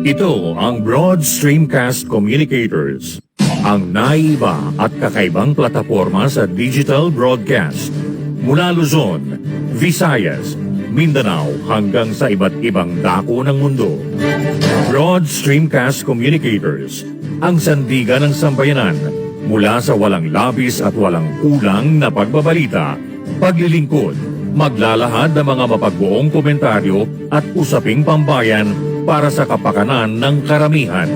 Ito ang Broad Streamcast Communicators, ang naiba at kakaibang plataforma sa digital broadcast. Mula Luzon, Visayas, Mindanao hanggang sa iba't ibang dako ng mundo. Broad Streamcast Communicators, ang sandigan ng sambayanan mula sa walang labis at walang kulang na pagbabalita, paglilingkod, maglalahad ng mga mapagbuong komentaryo at usaping pambayan para sa kapakanan ng karamihan.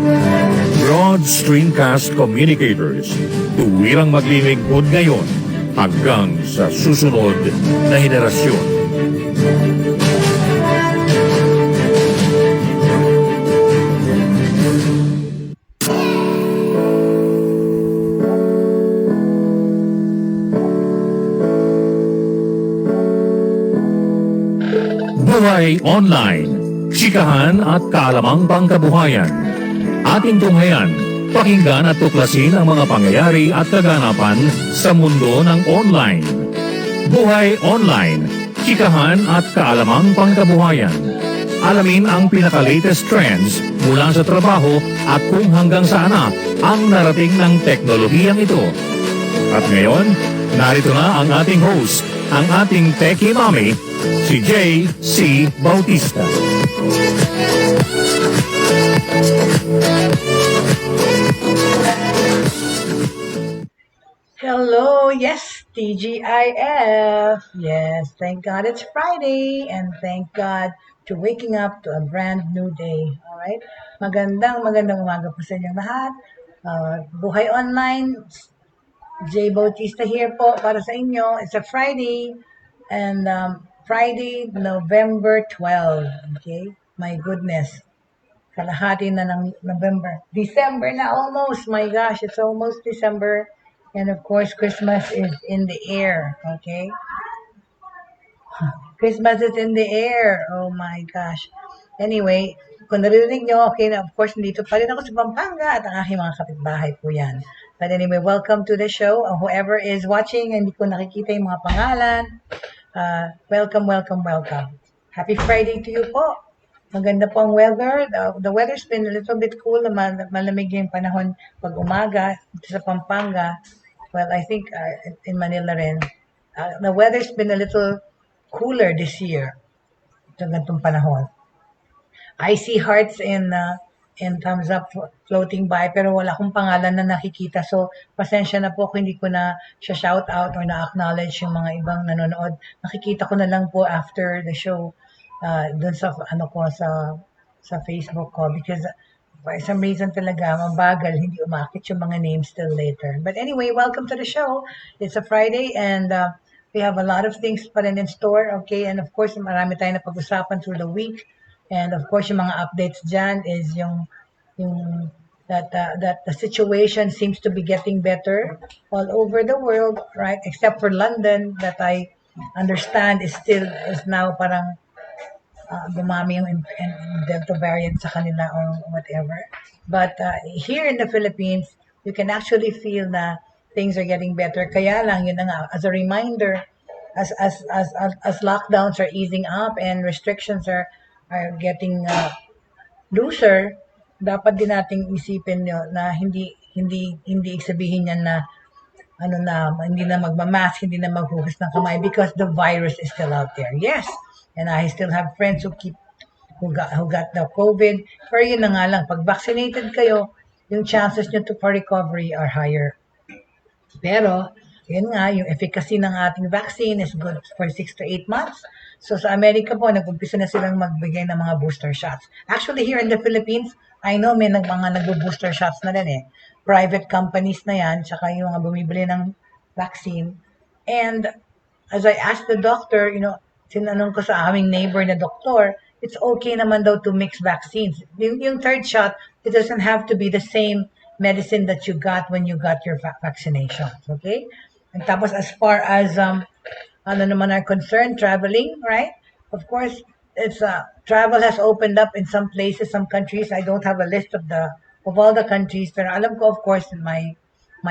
Broad Streamcast Communicators, tuwirang maglilingkod ngayon hanggang sa susunod na henerasyon. Buhay Online, chikahan at kaalamang pangkabuhayan. Ating tunghayan, pakinggan at tuklasin ang mga pangyayari at kaganapan sa mundo ng online. Buhay Online, chikahan at kaalamang pangkabuhayan. Alamin ang pinaka-latest trends mula sa trabaho at kung hanggang saan na ang narating ng teknolohiyang ito. At ngayon, narito na ang ating host, ang ating Techie Mami, si Jaye C. Bautista. Hello, yes, TGIF. Yes, thank God it's Friday and thank God to waking up to a brand new day. All right? Magandang umaga po sa inyong lahat. Buhay Online, Jaye Bautista here po para sa inyo. It's a Friday and Friday, November 12. Okay? My goodness. Kalahati na ng November. December na almost. My gosh, it's almost December. And of course, Christmas is in the air. Okay? Christmas is in the air. Oh my gosh. Anyway, kung naririnig nyo, okay na, of course, nandito pa rin ako sa Pampanga at ang aking mga kapitbahay po yan. But anyway, welcome to the show. Whoever is watching, hindi ko nakikita yung mga pangalan. Welcome. Happy Friday to you po. Maganda po ang weather. The weather's been a little bit cool. Malamig yung panahon pag umaga sa Pampanga. Well, I think in Manila rin. The weather's been a little cooler this year. Sa ganitong panahon. I see hearts and thumbs up floating by pero wala akong pangalan na nakikita. So, pasensya na po kung hindi ko na shout out or na-acknowledge yung mga ibang nanonood. Nakikita ko na lang po after the show dun sa sa Facebook ko because for some reason talaga mabagal hindi umakit yung mga names till later. But anyway, welcome to the show. It's a Friday and we have a lot of things pa rin in store, okay? And of course, marami tayong napag-usapan through the week. And of course, yung mga updates dyan is yung that the situation seems to be getting better all over the world, right? Except for London, that I understand is now parang dumami yung Delta variant sa kanila or whatever. But here in the Philippines, you can actually feel na things are getting better. Kaya lang, yun na nga, as a reminder, as lockdowns are easing up and restrictions are getting looser, dapat din nating isipin yun na hindi sabihin yan na hindi na magmamask, hindi na maghugas ng kamay because the virus is still out there. Yes, and I still have friends who got the COVID. Pero yun na nga lang, pag vaccinated kayo, yung chances nyo for recovery are higher. Pero, yun nga, yung efficacy ng ating vaccine is good for 6 to 8 months. So sa Amerika po, nag-umpisa na silang magbigay ng mga booster shots. Actually, here in the Philippines, I know may mga nag-booster shots na rin eh. Private companies na yan, tsaka yung mga bumibili ng vaccine. And as I asked the doctor, tinanong ko sa aming neighbor na doktor, it's okay naman daw to mix vaccines. Yung third shot, it doesn't have to be the same medicine that you got when you got your vaccination. Okay? And tapos as far as naman are concerned, traveling, right? Of course, it's travel has opened up in some places, some countries. I don't have a list of all the countries, pero alam ko, of course, in my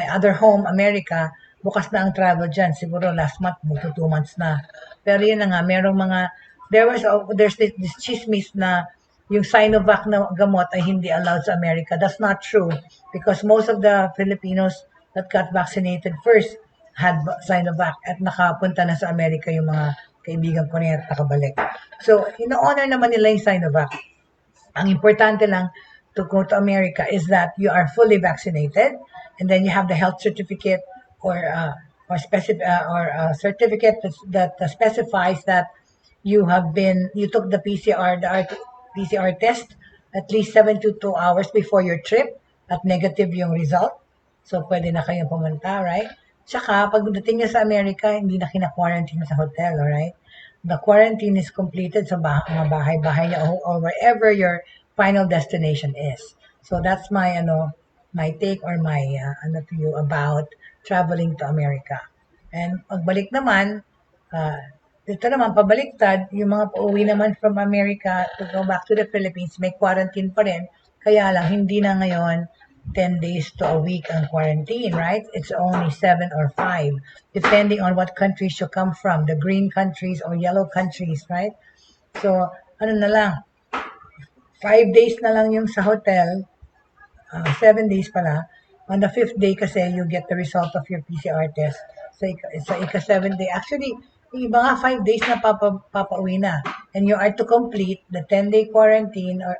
other home, America, bukas na ang travel dyan. Siguro last month, 2 months na. Pero yun na nga, merong mga there's this chismis na yung Sinovac na gamot ay hindi allowed sa America. That's not true because most of the Filipinos that got vaccinated first had Sinovac at nakapunta na sa Amerika yung mga kaibigan ko na yan at nakabalik. So, ino-honor naman nila yung Sinovac. Ang importante lang to go to America is that you are fully vaccinated and then you have the health certificate or certificate that specifies that you took the PCR test at least 72 hours before your trip at negative yung result. So, pwede na kayong pumunta, right? Tsaka, pagdating nyo sa Amerika, hindi na kina-quarantine sa hotel, alright? The quarantine is completed sa mga bahay-bahay niya or wherever your final destination is. So, that's my, my take or my, to you about traveling to America. And pagbalik naman, dito naman, pabaliktad, yung mga pauwi naman from America to go back to the Philippines, may quarantine pa rin. Kaya lang, hindi na ngayon 10 days to a week ang quarantine, right? It's only 7 or 5, depending on what countries you come from, the green countries or yellow countries, right? So, 5 days na lang yung sa hotel, 7 days pala. On the 5th day kasi, you get the result of your PCR test. Sa ika-7 day. Actually, yung iba nga 5 days na papauwi na. And you are to complete the 10-day quarantine or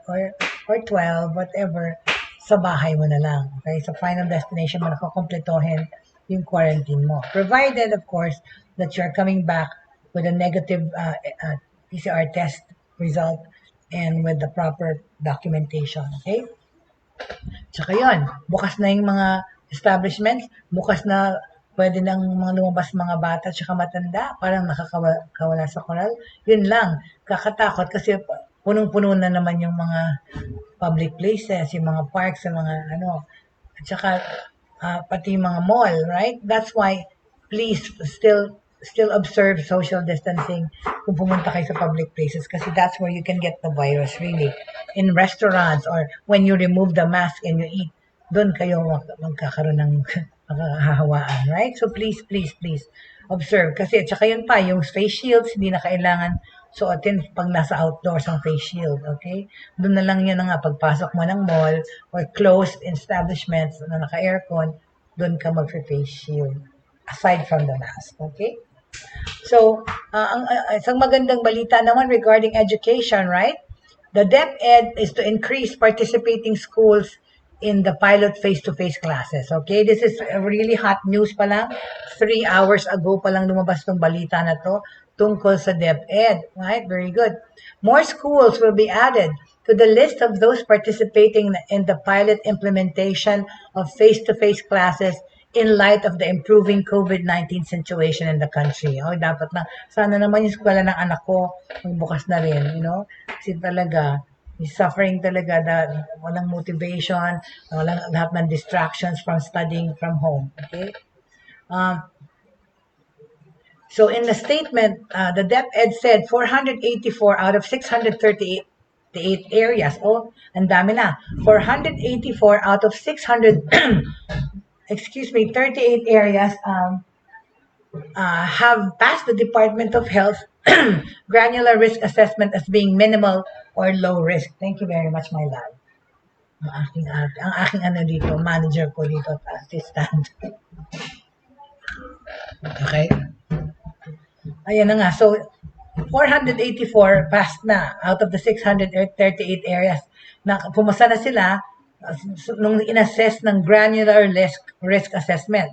12, whatever, sa bahay mo na lang. Okay? Sa final destination mo nakakompletohin yung quarantine mo. Provided, of course, that you're coming back with a negative PCR test result and with the proper documentation. Okay? Tsaka yun, bukas na yung mga establishments, bukas na pwede nang mga lumabas mga bata tsaka matanda, parang nakakawala sa koral. Yun lang, kakatakot kasi punong-puno na naman yung mga public places, yung mga parks, yung mga at saka pati yung mga mall, right? That's why please still observe social distancing kung pumunta kayo sa public places kasi that's where you can get the virus really. In restaurants or when you remove the mask and you eat, doon kayo magkakaroon ng makakahawaan, right? So please observe. Kasi at saka yun pa, yung face shields, hindi na kailangan suotin pag nasa outdoors ang face shield, okay? Doon na lang yun nga, pagpasok mo ng mall or closed establishments na naka-aircon, doon ka mag-face shield aside from the mask, okay? So, isang magandang balita naman regarding education, right? The DepEd is to increase participating schools in the pilot face-to-face classes. Okay, this is really hot news pa lang. 3 hours ago pa lang lumabas tong balita na to tungkol sa DepEd. Right, very good. More schools will be added to the list of those participating in the pilot implementation of face-to-face classes in light of the improving COVID-19 situation in the country. Oh, dapat na, sana naman yung eskwela ng anak ko magbukas na rin, kasi talaga, he's suffering talaga walang motivation, walang lahat ng distractions from studying from home. Okay? So in the statement, the DepEd said 484 out of 638 areas. Oh, ang dami na. 484 out of 600, 38 areas have passed the Department of Health granular risk assessment as being minimal or low risk. Thank you very much, my love. Ang aking dito, manager ko dito, assistant. Okay? Ayan na nga. So, 484 passed na out of the 638 areas. Pumasa na sila nung in-assess ng granular risk assessment.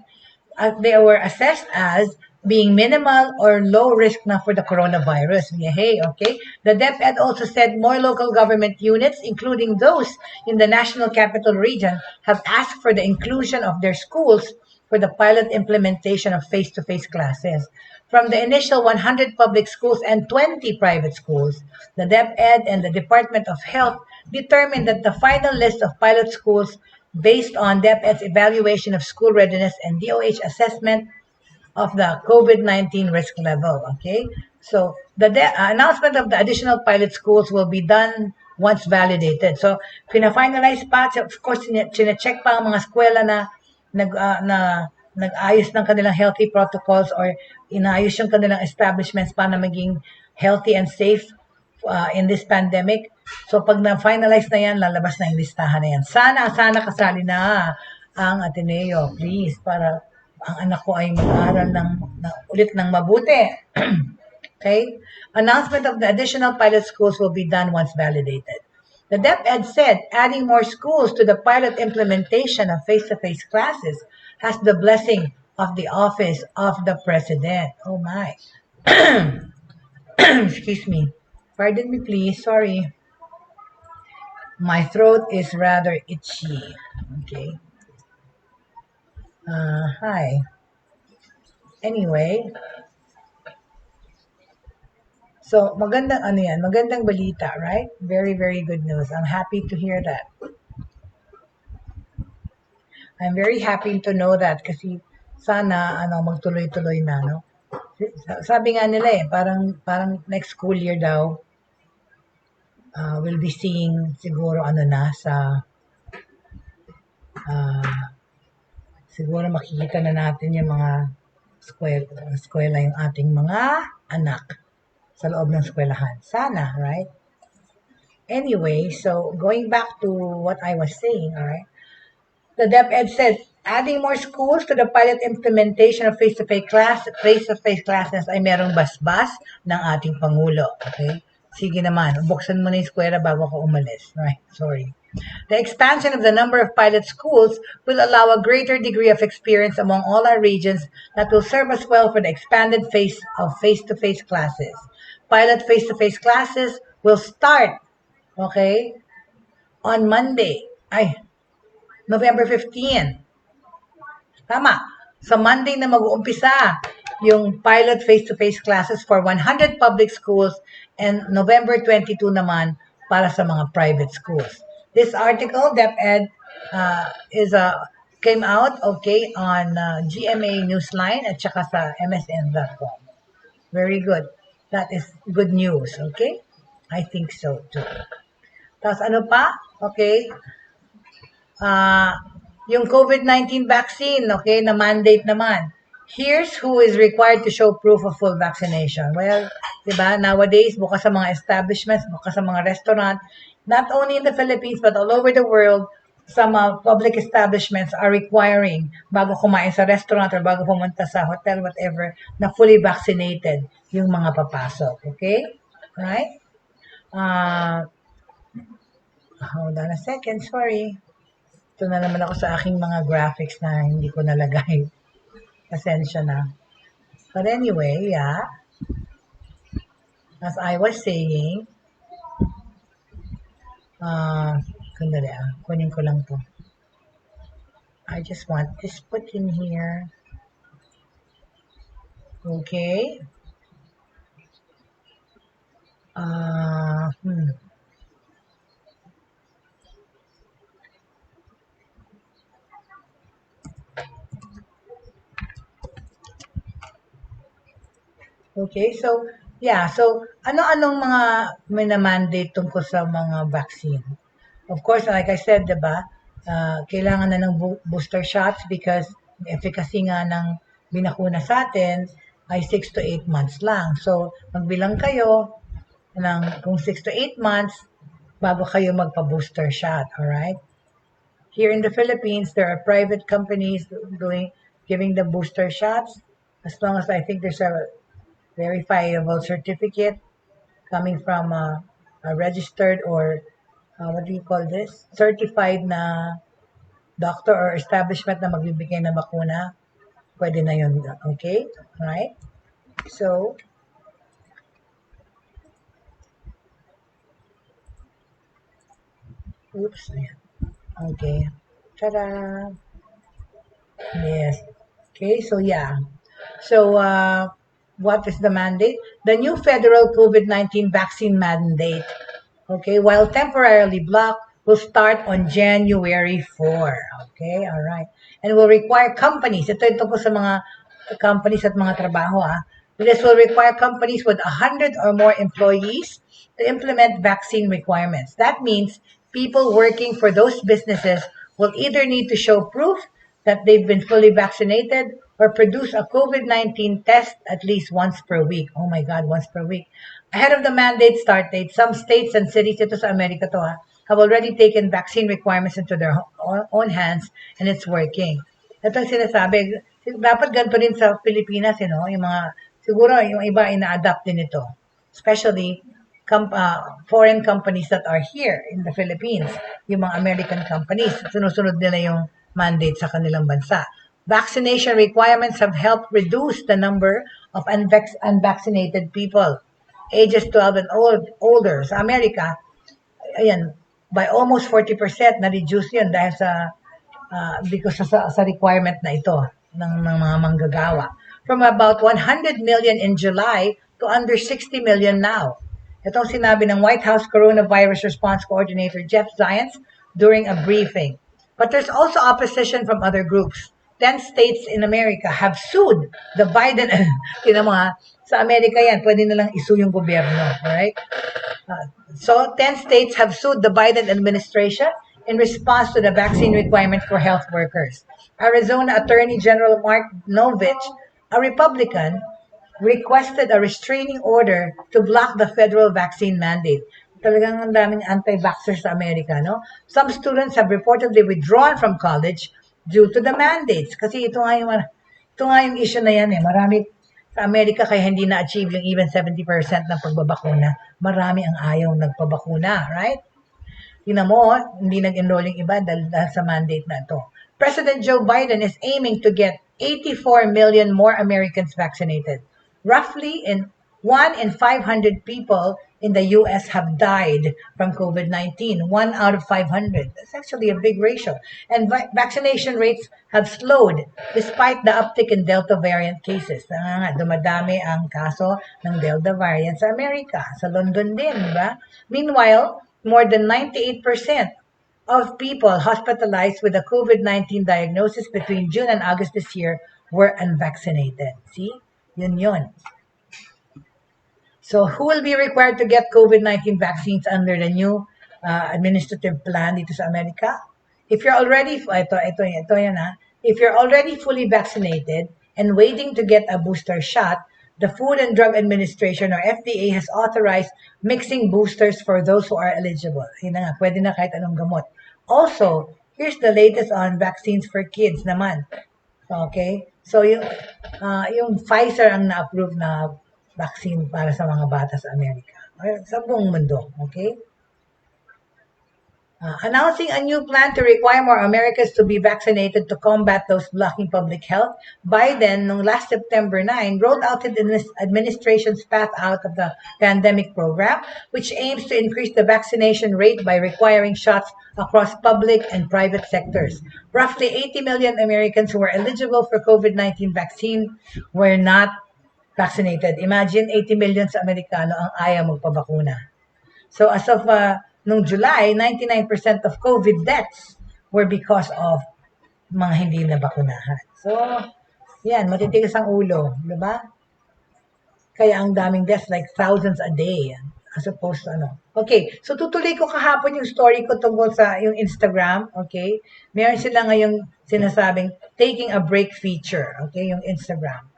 They were assessed as being minimal or low risk na for the coronavirus. Hey, okay? The DepEd also said more local government units, including those in the National Capital Region, have asked for the inclusion of their schools for the pilot implementation of face-to-face classes. From the initial 100 public schools and 20 private schools, the DepEd and the Department of Health determined that the final list of pilot schools based on DepEd's evaluation of school readiness and DOH assessment of the COVID-19 risk level. Okay? So, the announcement of the additional pilot schools will be done once validated. So, pina-finalize pa, of course, chine-check pa ang mga eskwela na nag-ayos ng kanilang healthy protocols or inayos yung kanilang establishments para maging healthy and safe in this pandemic. So pag na-finalize na yan, lalabas na yung listahan na yan. Sana kasali na ang Ateneo, please, para ang anak ko ay mag-aaral ulit ng mabuti. Okay? Announcement of the additional pilot schools will be done once validated. The DepEd said adding more schools to the pilot implementation of face-to-face classes has the blessing of the Office of the President. Oh my. Excuse me. Pardon me, please. Sorry. My throat is rather itchy. Okay. Hi. Anyway. So, magandang balita, right? Very, very good news. I'm happy to hear that. I'm very happy to know that kasi sana magtuloy-tuloy na, no? Sabi nga nila parang next school year daw, we'll be seeing siguro siguro makikita na natin yung mga eskwela yung ating mga anak sa loob ng eskwelahan. Sana, right? Anyway, so going back to what I was saying, all right? The DepEd said adding more schools to the pilot implementation of face-to-face classes ay merong basbas ng ating Pangulo. Okay? Sige naman, buksan mo na yung eskwela bago ka umalis. Right, sorry. The expansion of the number of pilot schools will allow a greater degree of experience among all our regions that will serve us well for the expanded phase of face-to-face classes. Pilot face-to-face classes will start, okay, on Monday. November 15. Tama. Sa Monday na mag-uumpisa yung pilot face-to-face classes for 100 public schools and November 22 naman para sa mga private schools. This article, DepEd, came out, okay, on GMA Newsline at saka sa MSN.com. Very good. That is good news, okay? I think so too. Tapos ano pa? Okay. Yung COVID-19 vaccine, okay, na mandate naman. Here's who is required to show proof of full vaccination. Well, diba, nowadays, bukas sa mga establishments, bukas sa mga restaurant, not only in the Philippines, but all over the world, some public establishments are requiring, bago kumain sa restaurant or bago pumunta sa hotel, whatever, na fully vaccinated yung mga papasok. Okay? Right? Hold on a second, sorry. Ito na naman ako sa aking mga graphics na hindi ko nalagay. Pasensya na. But anyway, yeah. As I was saying, kunin ko lang to. I just want this put in here. Okay. Okay, so, yeah. So, ano-anong mga minamandate tungkol sa mga vaccine? Of course, like I said, diba, kailangan na ng booster shots because efficacy nga ng binakuna sa atin ay 6 to 8 months lang. So, magbilang kayo ng kung 6 to 8 months bago kayo magpa-booster shot, alright? Here in the Philippines, there are private companies giving the booster shots. As long as I think there's a verifiable certificate coming from a registered or what do you call this? Certified na doctor or establishment na magbibigay ng bakuna. Pwede na yun. Okay? Alright? So, oops. Okay. Ta-da! Yes. Okay, so yeah. So, what is the mandate? The new federal COVID-19 vaccine mandate, okay, while temporarily blocked, will start on January 4. Okay, all right. And will require companies, ito po sa mga companies at mga trabaho, this will require companies with 100 or more employees to implement vaccine requirements. That means people working for those businesses will either need to show proof that they've been fully vaccinated or produce a COVID-19 test at least once per week. Oh my God, once per week. Ahead of the mandate start date, some states and cities ito sa Amerika to have already taken vaccine requirements into their own hands and it's working. Ito ang sinasabi, dapat ganito rin sa Pilipinas, yung mga, siguro yung iba ina-adapt din ito. Especially foreign companies that are here in the Philippines, yung mga American companies, sinusunod nila yung mandate sa kanilang bansa. Vaccination requirements have helped reduce the number of unvaccinated people, ages 12 and older. Sa Amerika, ayan, by almost 40% na-reduce yun dahil sa because sa requirement na ito ng mga manggagawa. From about 100 million in July to under 60 million now. Ito ang sinabi ng White House Coronavirus Response Coordinator Jeff Zients during a briefing. But there's also opposition from other groups. 10 states in America have sued the Biden, sa Amerika yan, pwede nilang isu yung gobyerno, right? So 10 states have sued the Biden administration in response to the vaccine requirement for health workers. Arizona Attorney General Mark Novich, a Republican, requested a restraining order to block the federal vaccine mandate. Talagang ang daming anti-vaxxers sa Amerika, no? Some students have reportedly withdrawn from college due to the mandates. Kasi ito nga yung issue na yan eh. Marami sa Amerika kaya hindi na-achieve yung even 70% ng pagbabakuna. Marami ang ayaw nagpabakuna, right? Tingnan mo, hindi nag-enroll yung iba dahil sa mandate na ito. President Joe Biden is aiming to get 84 million more Americans vaccinated. Roughly 1 in 500 people in the U.S. have died from COVID-19. 1 out of 500. That's actually a big ratio. And vaccination rates have slowed despite the uptick in Delta variant cases. Dumadami ang kaso ng Delta variant sa Amerika. Sa London din, ba? Meanwhile, more than 98% of people hospitalized with a COVID-19 diagnosis between June and August this year were unvaccinated. See? Yun. So who will be required to get COVID-19 vaccines under the new administrative plan dito sa Amerika? If you're already, if you're already fully vaccinated and waiting to get a booster shot, the Food and Drug Administration or FDA has authorized mixing boosters for those who are eligible. Yun na nga, pwede na kahit anong gamot. Also, here's the latest on vaccines for kids naman. Okay? So yung Pfizer ang na-approve na vaccine para sa mga bata sa Amerika. Sa buong mundo. Okay? Announcing a new plan to require more Americans to be vaccinated to combat those blocking public health, Biden, noong last September 9, rolled out his administration's path out of the pandemic program, which aims to increase the vaccination rate by requiring shots across public and private sectors. Roughly 80 million Americans who were eligible for COVID-19 vaccine were not vaccinated. Imagine 80 million sa Amerikano ang ayaw magpabakuna. So as of noong July, 99% of COVID deaths were because of mga hindi nabakunahan. So, yan, matitigas ang ulo, di ba? Kaya ang daming deaths, like thousands a day, as opposed to Okay, so tutuloy ko kahapon yung story ko tungkol sa yung Instagram, okay? Meron sila ngayong sinasabing taking a break feature, okay, yung Instagram.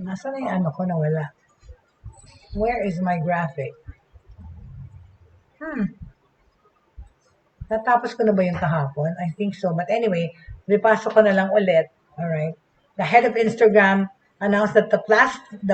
Nasaan na yung ko nawala? Where is my graphic? Natapos ko na ba yung kahapon? I think so. But anyway, ripasok ko na lang ulit. Alright. The head of Instagram announced that the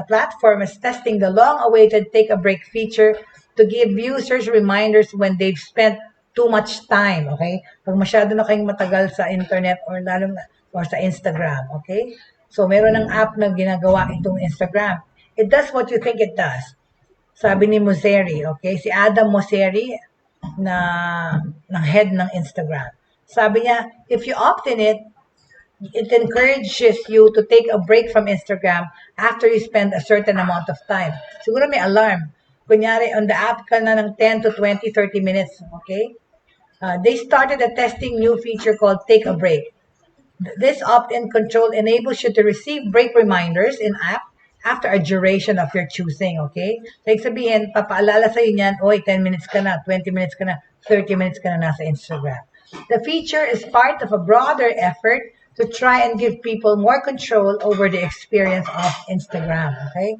platform is testing the long-awaited take a break feature to give users reminders when they've spent too much time. Okay? Pag masyado na kayong matagal sa internet or lalo or sa Instagram. Okay? So, meron ng app na ginagawa itong Instagram. It does what you think it does. Sabi ni Mosseri, okay? Si Adam Mosseri, ng head ng Instagram. Sabi niya, if you opt in it encourages you to take a break from Instagram after you spend a certain amount of time. Siguro may alarm. Kunyari, on the app ka na ng 10 to 20, 30 minutes. Okay? They started a testing new feature called Take a Break. This opt-in control enables you to receive break reminders in app after a duration of your choosing, okay? Like sabihin, papaalala sa'yo niyan, 10 minutes ka na, 20 minutes ka na, 30 minutes ka na nasa Instagram. The feature is part of a broader effort to try and give people more control over the experience of Instagram. Okay?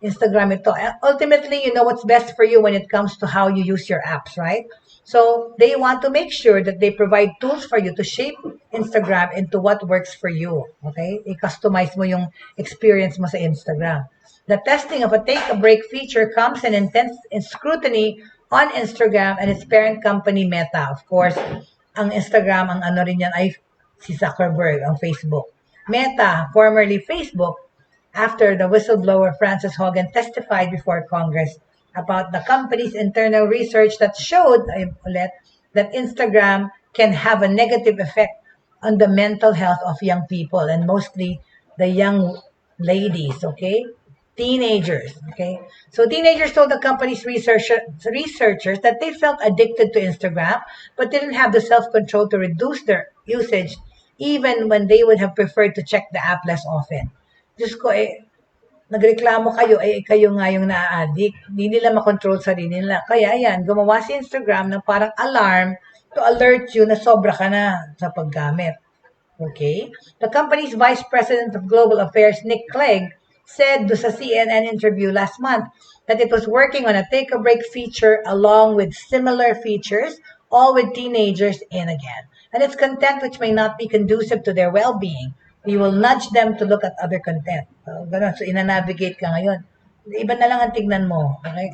Instagram ito. Ultimately, you know what's best for you when it comes to how you use your apps, right? So they want to make sure that they provide tools for you to shape Instagram into what works for you. Okay? I-customize mo yung experience mo sa Instagram. The testing of a take-a-break feature comes in intense scrutiny on Instagram and its parent company Meta. Of course, ang Instagram, ang ano rin yan ay si Zuckerberg, ang Facebook. Meta, formerly Facebook, after the whistleblower Frances Hogan testified before Congress about the company's internal research that showed that Instagram can have a negative effect on the mental health of young people and mostly the young ladies, okay? Teenagers, okay? So teenagers told the company's researchers that they felt addicted to Instagram but didn't have the self-control to reduce their usage even when they would have preferred to check the app less often. Diyos ko, nagreklamo kayo, kayo nga yung na-addict. Hindi nila makontrol sarili nila. Kaya yan, gumawa si Instagram ng parang alarm to alert you na sobra ka na sa paggamit. Okay? The company's Vice President of Global Affairs, Nick Clegg, said to sa CNN interview last month that it was working on a take-a-break feature along with similar features, all with teenagers in again. And it's content which may not be conducive to their well-being. We will nudge them to look at other content. So, ganun. So, ina-navigate ka ngayon. Iba na lang ang tignan mo. Okay?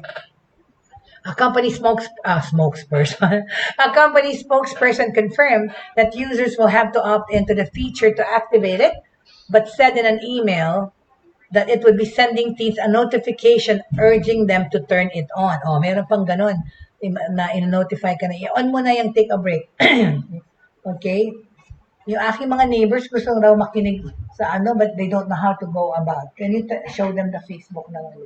A company spokesperson. A company spokesperson confirmed that users will have to opt into the feature to activate it, but said in an email that it would be sending teens a notification urging them to turn it on. Oh, meron pang ganun na in-notify ka na. I-on mo na yung take a break. Okay? Yung aking mga neighbors gusto raw makinig sa ano, but they don't know how to go about. Can you show them the Facebook na lang?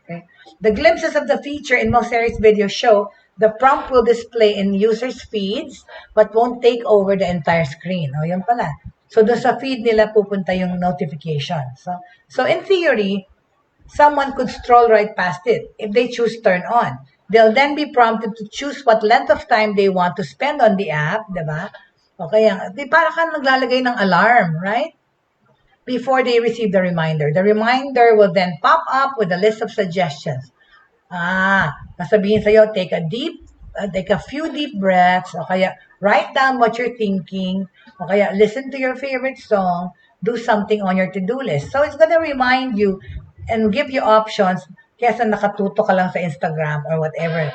Okay. The glimpses of the feature in most series videos show the prompt will display in users' feeds but won't take over the entire screen. O, yun pala. So, doon sa feed nila pupunta yung notification. So in theory, someone could stroll right past it if they choose turn on. They'll then be prompted to choose what length of time they want to spend on the app, diba? Okay, para ka naglalagay ng alarm, right? Before they receive the reminder. The reminder will then pop up with a list of suggestions. Sasabihin sa'yo, take a few deep breaths, o kaya write down what you're thinking, o kaya listen to your favorite song, do something on your to-do list. So it's gonna remind you and give you options kesa nakatuto ka lang sa Instagram or whatever,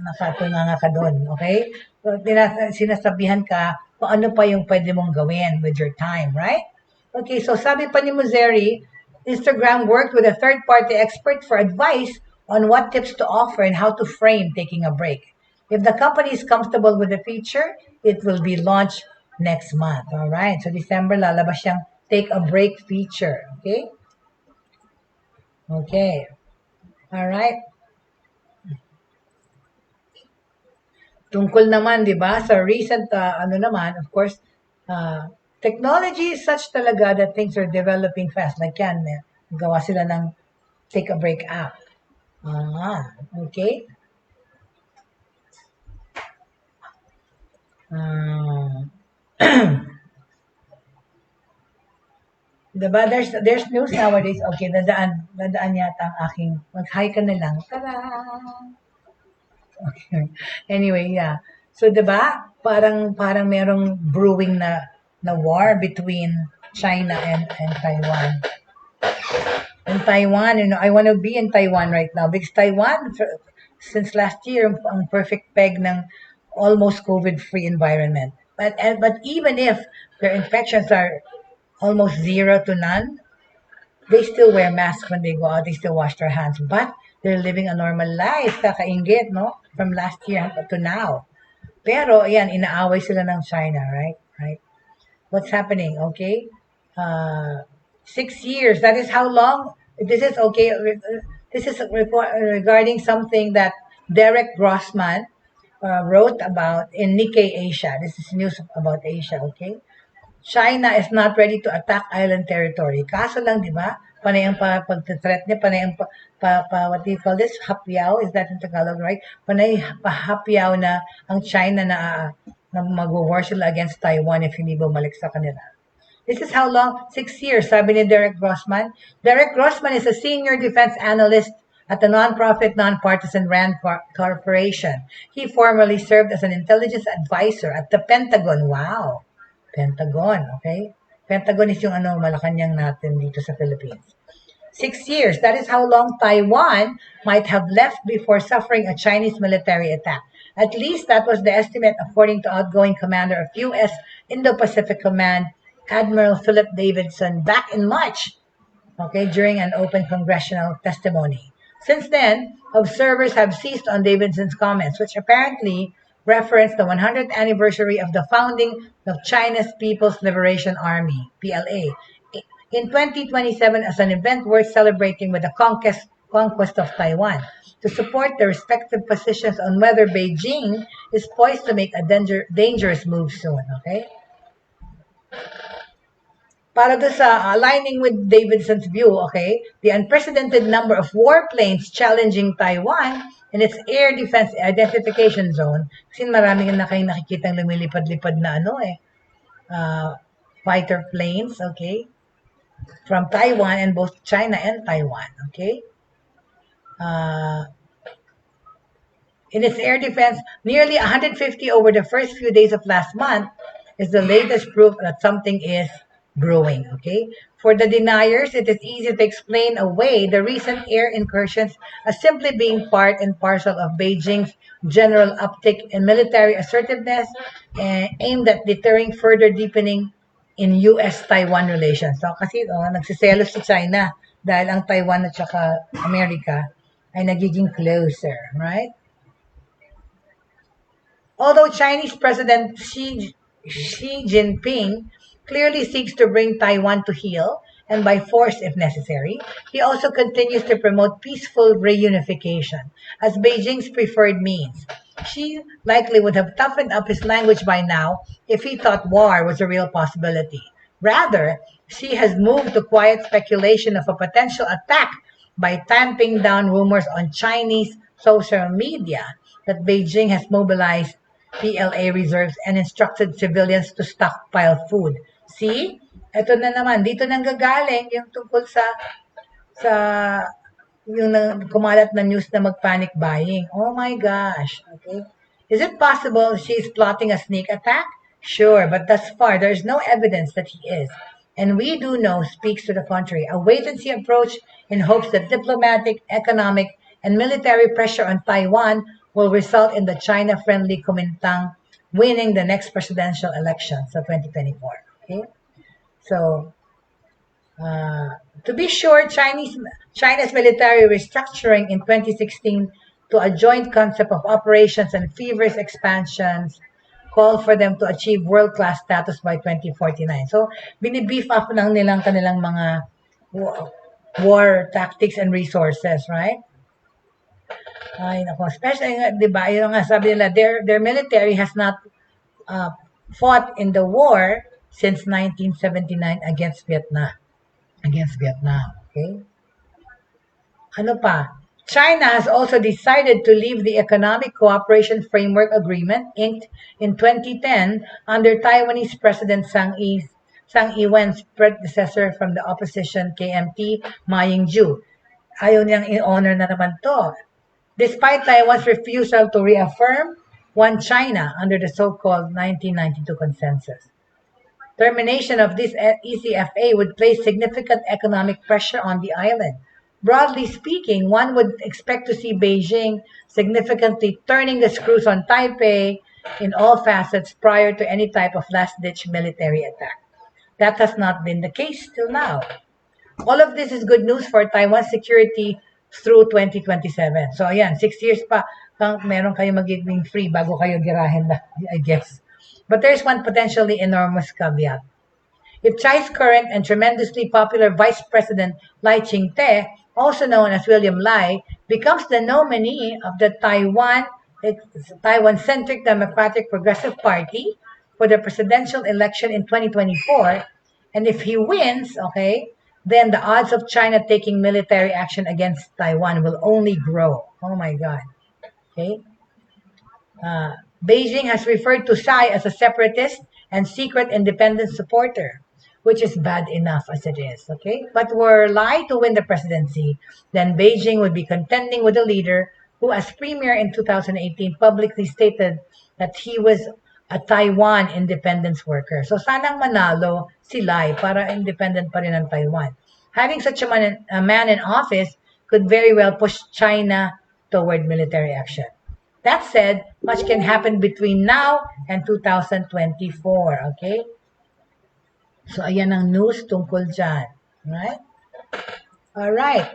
nakatunganga ka doon, okay? So, sinasabihan ka kung ano pa yung pwede mong gawin with your time, right? Okay, so sabi pa ni Muzeri, Instagram worked with a third-party expert for advice on what tips to offer and how to frame taking a break. If the company is comfortable with the feature, it will be launched next month. All right, so December lalabas siyang take a break feature. Okay? Okay. All right. Tungkol naman, di ba, sa recent, of course, technology is such talaga that things are developing fast. Like yan, gawa sila ng take a break app. Okay. Diba, there's news nowadays. Okay, nadaan yata ang aking, mag-hi ka na lang. Tara! Okay. Anyway, yeah. So, diba, parang merong brewing na war between China and Taiwan. In Taiwan, I want to be in Taiwan right now because Taiwan, since last year, ang perfect peg ng almost COVID-free environment. But even if their infections are almost zero to none, they still wear masks when they go out. They still wash their hands. But they're living a normal life. Kakaingit, no? From last year to now. Pero, ayan, inaaway sila ng China, right? What's happening, okay? 6 years, that is how long, this is okay, this is regarding something that Derek Grossman wrote about in Nikkei Asia. This is news about Asia, okay? China is not ready to attack island territory. Kaso lang, di ba? Panay ang pag-threat niya, panay ang what do you call this? Hapyaw? Is that in Tagalog, right? Panay hapyaw na ang China na mag-war sila against Taiwan if hindi bumalik sa kanila. This is how long? 6 years, sabi ni Derek Grossman. Derek Grossman is a senior defense analyst at the nonprofit, nonpartisan RAND Corporation. He formerly served as an intelligence advisor at the Pentagon. Wow! Pentagon, okay? Pentagon is yung Malacanang natin dito sa Philippines. 6 years. That is how long Taiwan might have left before suffering a Chinese military attack. At least that was the estimate according to outgoing commander of U.S. Indo-Pacific Command, Admiral Philip Davidson, back in March, okay, during an open congressional testimony. Since then, observers have seized on Davidson's comments, which apparently reference the 100th anniversary of the founding of China's People's Liberation Army, PLA, in 2027 as an event worth celebrating with the conquest of Taiwan, to support the respective positions on whether Beijing is poised to make a dangerous move soon. Okay? Para doon sa aligning with Davidson's view, okay, the unprecedented number of warplanes challenging Taiwan in its air defense identification zone, kasi maraming na kayong nakikitang lumilipad-lipad na fighter planes, okay, from Taiwan and both China and Taiwan, okay? In its air defense, nearly 150 over the first few days of last month is the latest proof that something is brewing, okay? For the deniers, it is easy to explain away the recent air incursions as simply being part and parcel of Beijing's general uptick in military assertiveness aimed at deterring further deepening in US-Taiwan relations. So, kasi nagsiselos si China dahil ang Taiwan at saka Amerika ay nagiging closer, right? Although Chinese President Xi Jinping clearly seeks to bring Taiwan to heel, and by force if necessary, he also continues to promote peaceful reunification as Beijing's preferred means. Xi likely would have toughened up his language by now if he thought war was a real possibility. Rather, Xi has moved to quiet speculation of a potential attack by tamping down rumors on Chinese social media that Beijing has mobilized PLA reserves and instructed civilians to stockpile food. See? Ito na naman, dito nang gagaling yung tungkol sa yung kumalat na news na mag-panic buying. Oh my gosh. Okay. Is it possible she's plotting a sneak attack? Sure, but thus far, there's no evidence that he is. And we do know speaks to the contrary. A wait-and-see approach in hopes that diplomatic, economic, and military pressure on Taiwan will result in the China-friendly Kuomintang winning the next presidential election, so 2024. Okay? So, to be sure, China's military restructuring in 2016 to a joint concept of operations and feverish expansions called for them to achieve world-class status by 2049. So, binibeef up lang nilang kanilang mga war tactics and resources, right? Ay, nako. Especially, di ba, yung nga sabi nila, their military has not fought in the war since 1979 against Vietnam. Okay? Ano pa? China has also decided to leave the Economic Cooperation Framework Agreement, inked in 2010 under Taiwanese President Tsang Ing-wen's predecessor from the opposition KMT, Ma Ying-jeou. Ayaw niyang i-honor na naman to. Despite Taiwan's refusal to reaffirm One China under the so-called 1992 consensus. Termination of this ECFA would place significant economic pressure on the island. Broadly speaking, one would expect to see Beijing significantly turning the screws on Taipei in all facets prior to any type of last-ditch military attack. That has not been the case till now. All of this is good news for Taiwan's security through 2027. So, ayan, 6 years pa meron kayo magiging free bago kayo girahin na, I guess. But there's one potentially enormous caveat. If Chai's current and tremendously popular Vice President Lai Ching-te, also known as William Lai, becomes the nominee of the Taiwan-centric Democratic Progressive Party for the presidential election in 2024, and if he wins, okay, then the odds of China taking military action against Taiwan will only grow. Oh my God. Okay. Beijing has referred to Tsai as a separatist and secret independence supporter. which is bad enough as it is, okay? But were Lai to win the presidency, then Beijing would be contending with a leader who, as premier in 2018, publicly stated that he was a Taiwan independence worker. So sanang manalo si Lai para independent pa rin ang Taiwan. Having such a man in office could very well push China toward military action. That said, much can happen between now and 2024, okay? So, ayan ang news tungkol dyan. Right? Alright.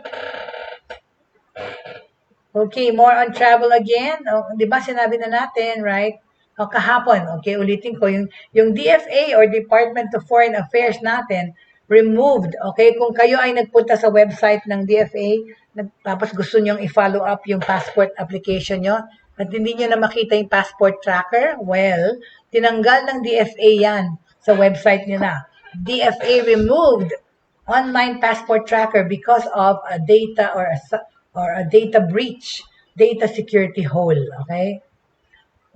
Okay, more on travel again. Di ba sinabi na natin, right? Kahapon, okay, ulitin ko, yung DFA or Department of Foreign Affairs natin, removed, okay? Kung kayo ay nagpunta sa website ng DFA, tapos gusto nyong i-follow up yung passport application nyo, at hindi nyo na makita yung passport tracker, well, tinanggal ng DFA yan sa website nyo na. DFA removed online passport tracker because of a data or a data breach, data security hole, okay?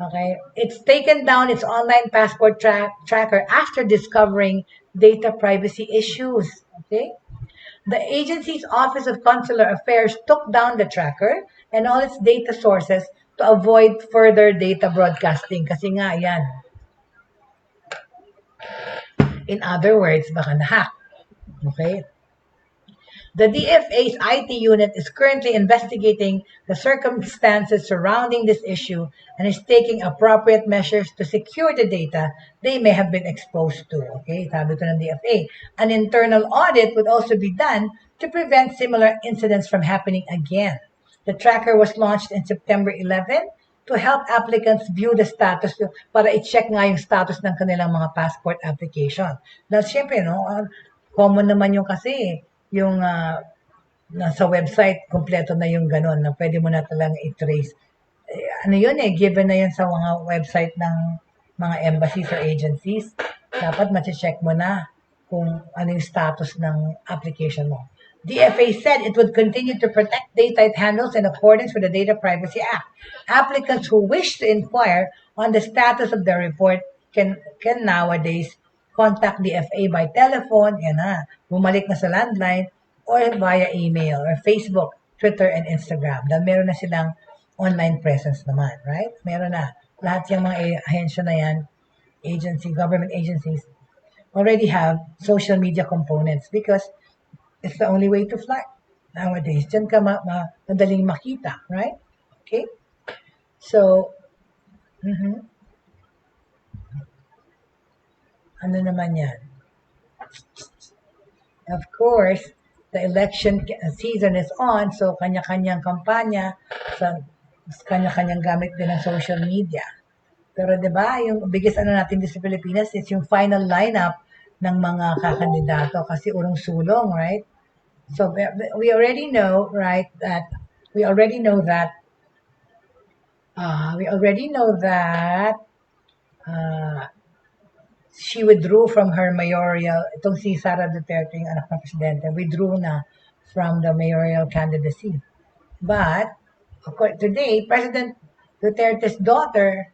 Okay, it's taken down its online passport tracker after discovering data privacy issues. Okay, the agency's Office of Consular Affairs took down the tracker and all its data sources to avoid further data broadcasting. Kasi nga, yan. In other words, baka na-hack. Okay. The DFA's IT unit is currently investigating the circumstances surrounding this issue and is taking appropriate measures to secure the data they may have been exposed to. Okay, sabi ito ng DFA. An internal audit would also be done to prevent similar incidents from happening again. The tracker was launched in September 11 to help applicants view the status, para i-check nga yung status ng kanilang mga passport application. Dahil syempre, no, common naman yung kasi, yung nasa website, kompleto na yung ganun, na pwede mo na talagang i-trace. Ano yun given na yun sa mga website ng mga embassies or agencies. Dapat ma-check mo na kung ano yung status ng application mo. DFA said it would continue to protect data it handles in accordance with the Data Privacy Act. Applicants who wish to inquire on the status of their report can nowadays contact DFA by telephone, yan na, bumalik na sa landline, or via email, or Facebook, Twitter, and Instagram. Dahil meron na silang online presence naman, right? Meron na. Lahat yung mga ahensya na yan, government agencies, already have social media components because it's the only way to fly nowadays. Diyan ka madaling makita, right? Okay? So, ano naman yan? Of course, the election season is on, so kanya-kanyang kampanya, kanya-kanyang gamit din ng social media. Pero 'di ba, yung biggest natin dito sa Pilipinas is yung final lineup ng mga kakandidato kasi urong-sulong, right? So we already know, right, that she withdrew from her mayoral, itong si Sara Duterte, yung anak ng presidente, withdrew na from the mayoral candidacy. But, today, President Duterte's daughter,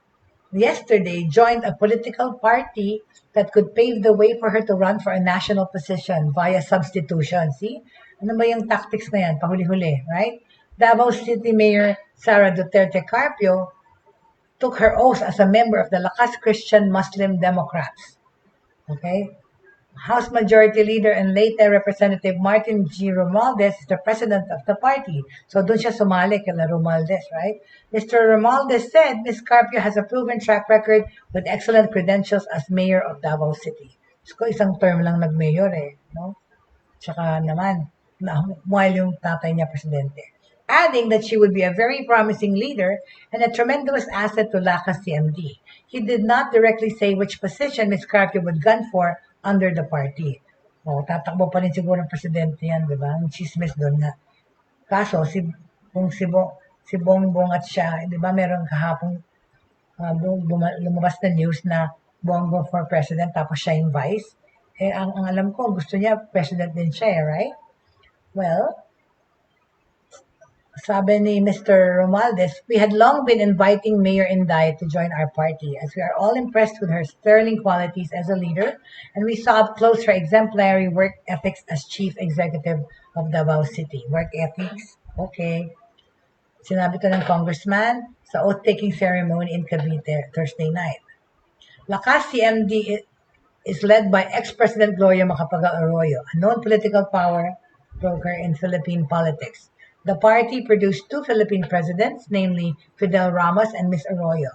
yesterday, joined a political party that could pave the way for her to run for a national position via substitution. See? Ano ba yung tactics na yan? Pahuli-huli, right? Davao City Mayor Sara Duterte Carpio took her oath as a member of the Lakas Christian Muslim Democrats. Okay? House Majority Leader and later Representative Martin G. Romualdez is the president of the party. So doon siya sumali kay Romualdez, right? Mr. Romualdez said Ms. Carpio has a proven track record with excellent credentials as mayor of Davao City. So isang term lang nag-mayor no? Tsaka naman, while yung tatay niya presidente. Adding that she would be a very promising leader and a tremendous asset to Lakas CMD. He did not directly say which position Ms. Carpio would gun for under the party. Tatakbo pa rin siguro ng presidente yan, di ba? Ang chismis doon na. Kaso, si Bongbong at siya, di ba, meron kahapong lumabas na news na Bongbong for president, tapos siya yung vice. Ang alam ko, gusto niya, president din siya, right? Well, sabi ni Mr. Romualdez, we had long been inviting Mayor Inday to join our party as we are all impressed with her sterling qualities as a leader and we saw up close her exemplary work ethics as chief executive of Davao City. Work ethics? Okay. Sinabi to ng congressman sa oath-taking ceremony in Cavite Thursday night. Lakas CMD is led by ex-President Gloria Macapagal Arroyo, a known political power broker in Philippine politics. The party produced two Philippine presidents, namely Fidel Ramos and Ms. Arroyo.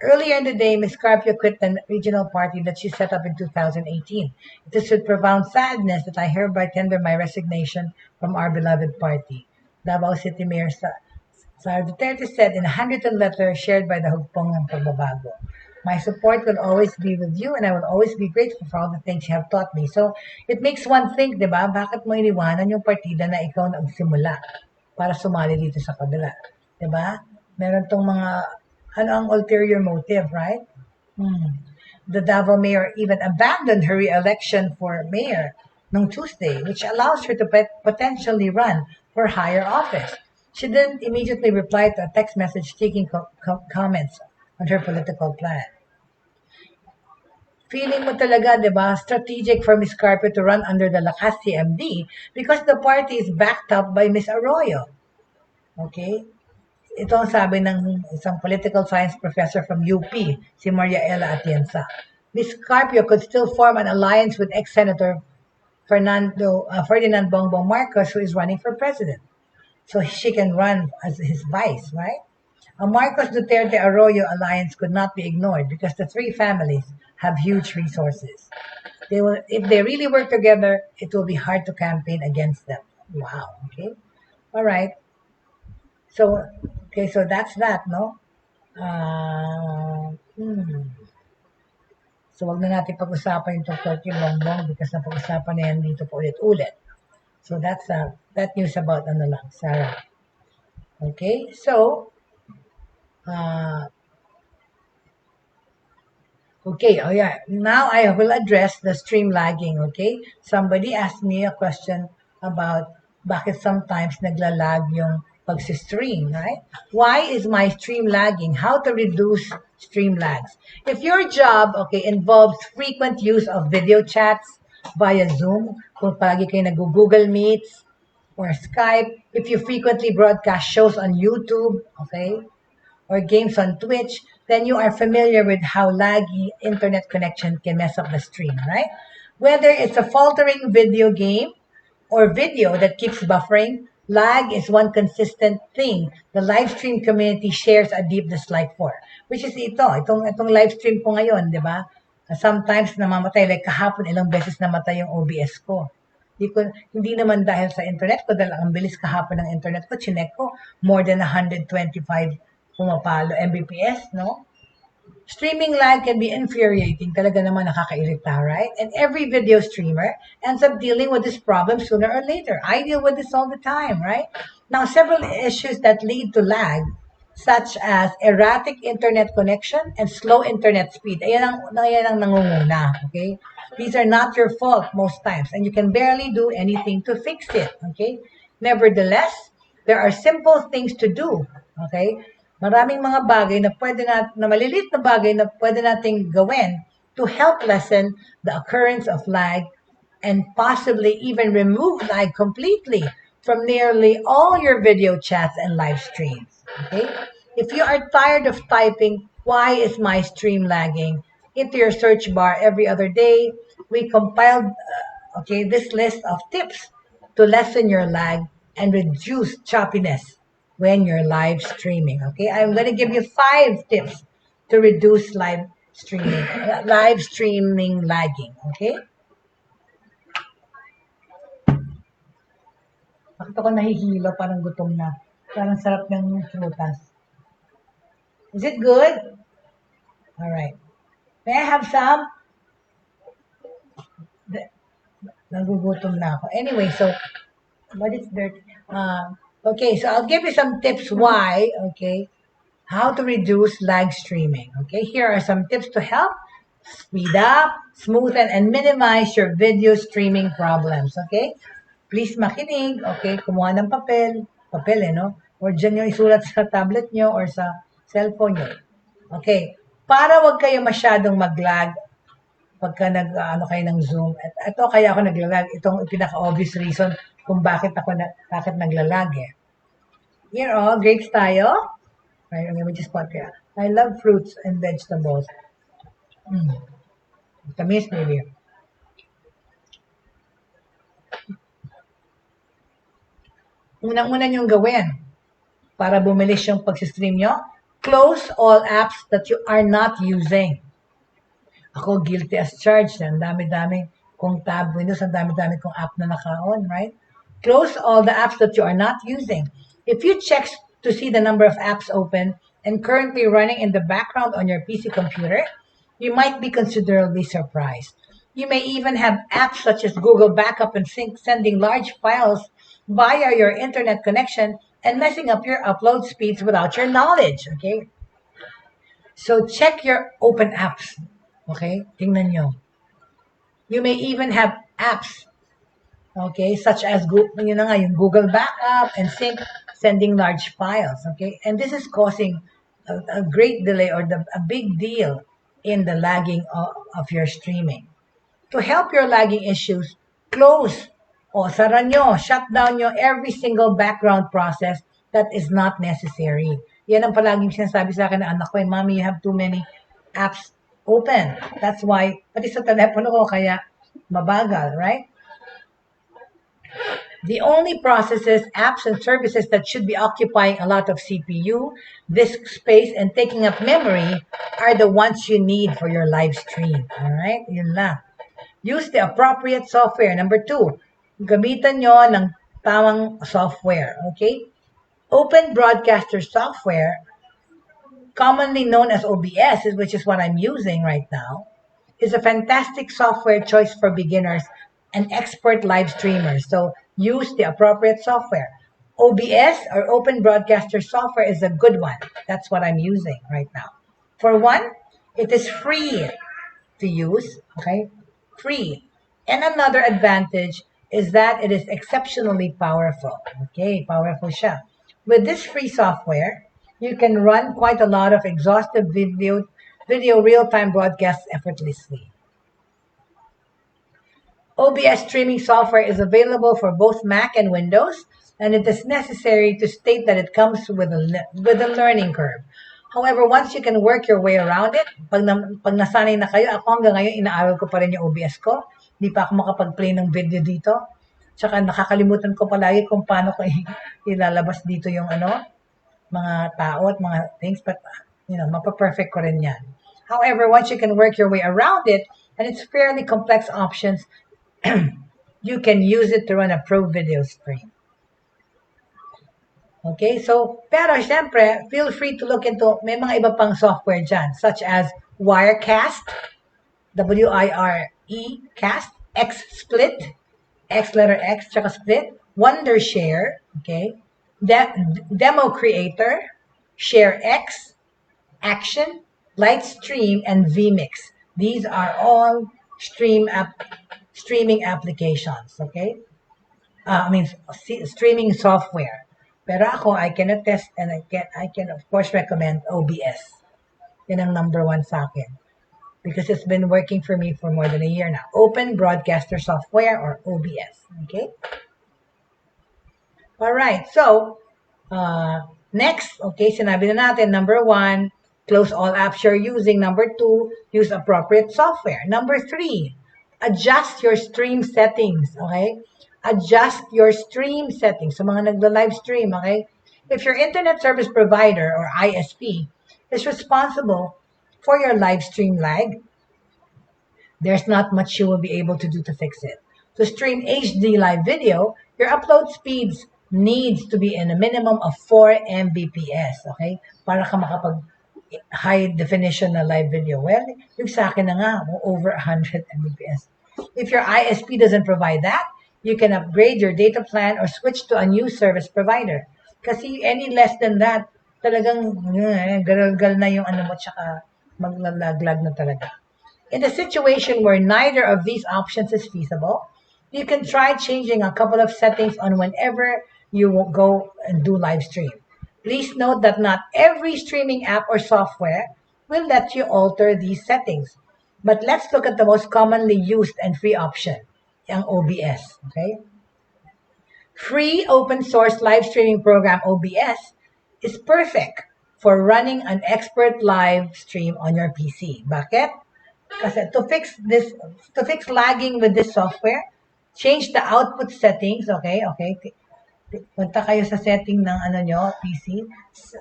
Earlier in the day, Ms. Carpio quit the regional party that she set up in 2018. It is with profound sadness that I hereby tender my resignation from our beloved party. Davao City Mayor Sara Duterte said in a handwritten letter shared by the Hugpong ng Pagbabago. My support will always be with you and I will always be grateful for all the things you have taught me. So, it makes one think, di ba, bakit mo iniwanan yung partida na ikaw nagsimula para sumali dito sa kabila? Di ba? Meron tong mga, ano ang ulterior motive, right? The Davao mayor even abandoned her re-election for mayor on Tuesday, which allows her to potentially run for higher office. She didn't immediately reply to a text message taking comments on her political plan. Feeling mo talaga, di ba, strategic for Ms. Carpio to run under the Lakas CMD because the party is backed up by Ms. Arroyo. Okay? Ito ang sabi ng isang political science professor from UP, si Maria Ella Atienza. Ms. Carpio could still form an alliance with ex-Senator Ferdinand Bongbong Marcos, who is running for president. So she can run as his vice, right? A Marcos Duterte Arroyo alliance could not be ignored because the three families have huge resources. If they really work together, it will be hard to campaign against them. Wow. Okay. All right. So that's that, no? So wag na natin pag-usapan yung tungkol kay Bongbong because napag-usapan na yan dito po ulit-ulit. So that's that news about ano lang, Sarah. Okay. So okay, oh yeah. Now I will address the stream lagging, okay? Somebody asked me a question about bakit sometimes naglalag yung pag-stream, right? Why is my stream lagging? How to reduce stream lags? If your job, okay, involves frequent use of video chats via Zoom, kung palagi kayo nag-Google Meets or Skype, if you frequently broadcast shows on YouTube, okay, or games on Twitch, then you are familiar with how laggy internet connection can mess up the stream, right? Whether it's a faltering video game or video that keeps buffering, lag is one consistent thing the live stream community shares a deep dislike for. Which is itong live stream ko ngayon, di ba? Sometimes namamatay, like kahapon ilang beses namatay yung OBS ko. Hindi naman dahil sa internet ko, dahil ang bilis kahapon ng internet ko, chinek ko, more than 125 pumapalo Mbps, no? Streaming lag can be infuriating. Talaga naman nakakairita, right? And every video streamer ends up dealing with this problem sooner or later. I deal with this all the time, right? Now, several issues that lead to lag, such as erratic internet connection and slow internet speed. Ayan ang nangunguna, okay? These are not your fault most times, and you can barely do anything to fix it, okay? Nevertheless, there are simple things to do, okay? Maraming mga bagay na maliliit na bagay na pwede nating gawin to help lessen the occurrence of lag and possibly even remove lag completely from nearly all your video chats and live streams. Okay? If you are tired of typing, "Why is my stream lagging?" into your search bar every other day, we compiled this list of tips to lessen your lag and reduce choppiness when you're live streaming. Okay, I'm going to give you 5 tips to reduce live streaming lagging. Okay? Bakit ako nahihilo? Parang gutom na. Parang sarap ng prutas. Is it good? All right. May I have some? Nagugutom na ako. Anyway, so, what is dirty? Okay, so I'll give you some tips why, okay, how to reduce lag streaming. Okay, here are some tips to help speed up, smoothen, and minimize your video streaming problems. Okay, please makinig. Okay, kumuha ng papel. papel no? Or dyan yung isulat sa tablet nyo or sa cellphone nyo. Okay. Para wag kayo masyadong mag-lag pagka kayo ng Zoom. At ito kaya ako naglalag. Itong pinaka-obvious reason kung bakit naglalag grapes tayo. Right, let me just put here. I love fruits and vegetables. Tamis, baby. Unang-una niyong gawin para bumilis yung pag-stream nyo, close all apps that you are not using. Ako, guilty as charged. Ang dami-dami kong tab windows, ang dami-dami kong app na naka-on, right? Close all the apps that you are not using. If you check to see the number of apps open and currently running in the background on your PC computer, you might be considerably surprised. You may even have apps such as Google Backup and Sync sending large files via your internet connection and messing up your upload speeds without your knowledge, okay? So check your open apps, okay? Tingnan nyo. You may even have apps, okay, such as yung Google Backup and Sync sending large files, okay? And this is causing a great delay or a big deal in the lagging of your streaming. To help your lagging issues, close sara nyo, shut down nyo every single background process that is not necessary. Yan ang palaging sinasabi sa akin ng anak ko, Mommy, you have too many apps open. That's why, pati sa telepono ko, kaya mabagal, right? The only processes, apps, and services that should be occupying a lot of CPU, disk space, and taking up memory are the ones you need for your live stream. Alright? Yun lang. Use the appropriate software. Number 2, gamitan nyo ng tamang software. Okay? Open Broadcaster software, commonly known as OBS, which is what I'm using right now, is a fantastic software choice for beginners and expert live streamers. So use the appropriate software. OBS or Open Broadcaster software is a good one. That's what I'm using right now. For one, it is free to use. Okay? Free. And another advantage is that it is exceptionally powerful. Okay, powerful siya. With this free software, you can run quite a lot of exhaustive video real-time broadcasts effortlessly. OBS streaming software is available for both Mac and Windows, and it is necessary to state that it comes with a learning curve. However, once you can work your way around it, pag nasanay na kayo, ako hanggang ngayon, inaaral ko pa rin yung OBS ko. Hindi pa ako makapag-play ng video dito. Tsaka nakakalimutan ko palagi kung paano ko ilalabas dito yung mga tao at mga things. But, mapa-perfect ko rin yan. However, once you can work your way around it, and it's fairly complex options, you can use it to run a pro video stream. Okay, so, pero syempre, feel free to look into, may mga iba pang software dyan, such as Wirecast, W-I-R-E, Cast, XSplit, X letter X, tsaka split, Wondershare, okay, Demo Creator, ShareX, Action, Lightstream, and vMix. These are all streaming applications, okay? Streaming software. Pero ako, I can attest and I can of course recommend OBS. Yan ang number 1 sa akin. Because it's been working for me for more than a year now. Open Broadcaster Software or OBS. Okay? Alright, so, next, okay, sinabi na natin, number 1, close all apps you're using. Number 2, use appropriate software. Number 3, adjust your stream settings, okay? Adjust your stream settings. So, mga nagla-live stream, okay? If your internet service provider or ISP is responsible for your live stream lag, there's not much you will be able to do to fix it. To stream HD live video, your upload speeds needs to be in a minimum of 4 Mbps, okay? Para ka makapag high definition na live video. Well, yung sa akin na nga, over 100 Mbps. If your ISP doesn't provide that, you can upgrade your data plan or switch to a new service provider. Kasi any less than that, talagang garal-gal na yung mo, tsaka maglalaglag na talaga. In a situation where neither of these options is feasible, you can try changing a couple of settings on whenever you will go and do live stream. Please note that not every streaming app or software will let you alter these settings. But let's look at the most commonly used and free option, ang OBS. Okay? Free open source live streaming program OBS is perfect for running an expert live stream on your PC. Bakit? Kasi to fix lagging with this software, change the output settings, okay? Punta kayo sa setting ng PC.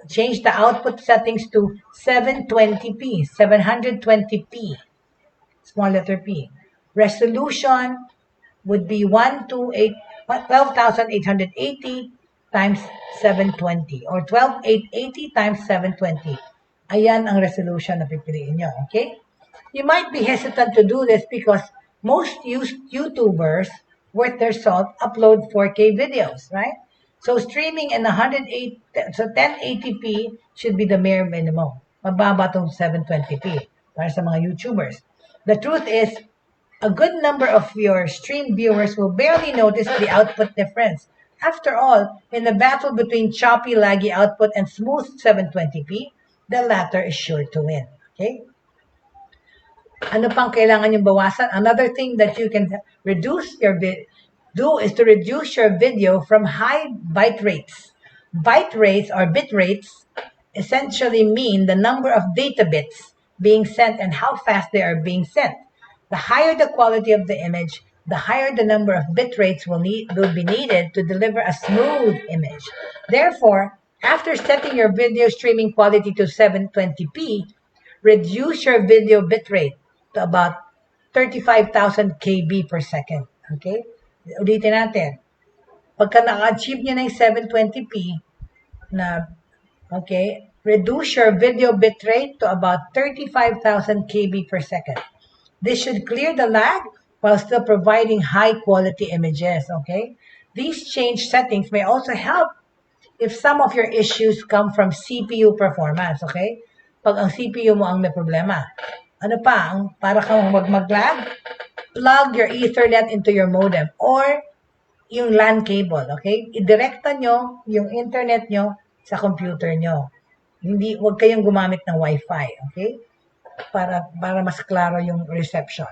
Change the output settings to 720p, 720p, small letter P. Resolution would be 12,880 times 720 or 12,880 times 720. Ayan ang resolution na pipiliin nyo, okay? You might be hesitant to do this because most YouTubers worth their salt upload 4K videos, right? So streaming in 1080p should be the mere minimum. Mababa itong 720p para sa mga YouTubers. The truth is, a good number of your stream viewers will barely notice the output difference. After all, in the battle between choppy, laggy output and smooth 720p, the latter is sure to win. Okay? Ano pang kailangan yung bawasan? Another thing that you can do is to reduce your video from high byte rates. Byte rates or bit rates essentially mean the number of data bits being sent and how fast they are being sent. The higher the quality of the image, the higher the number of bit rates will be needed to deliver a smooth image. Therefore, after setting your video streaming quality to 720p, reduce your video bitrate to about 35,000 KB per second. Okay? Ulitin natin. Pagka na-achieve nyo na yung 720p, reduce your video bitrate to about 35,000 KB per second. This should clear the lag while still providing high-quality images, okay? These change settings may also help if some of your issues come from CPU performance, okay? Pag ang CPU mo ang may problema. Ano pa? Para kang mag-lag, plug your Ethernet into your modem or yung LAN cable, okay? Idirekta nyo yung internet nyo sa computer nyo. Huwag kayong gumamit ng Wi-Fi, okay? Para mas klaro yung reception.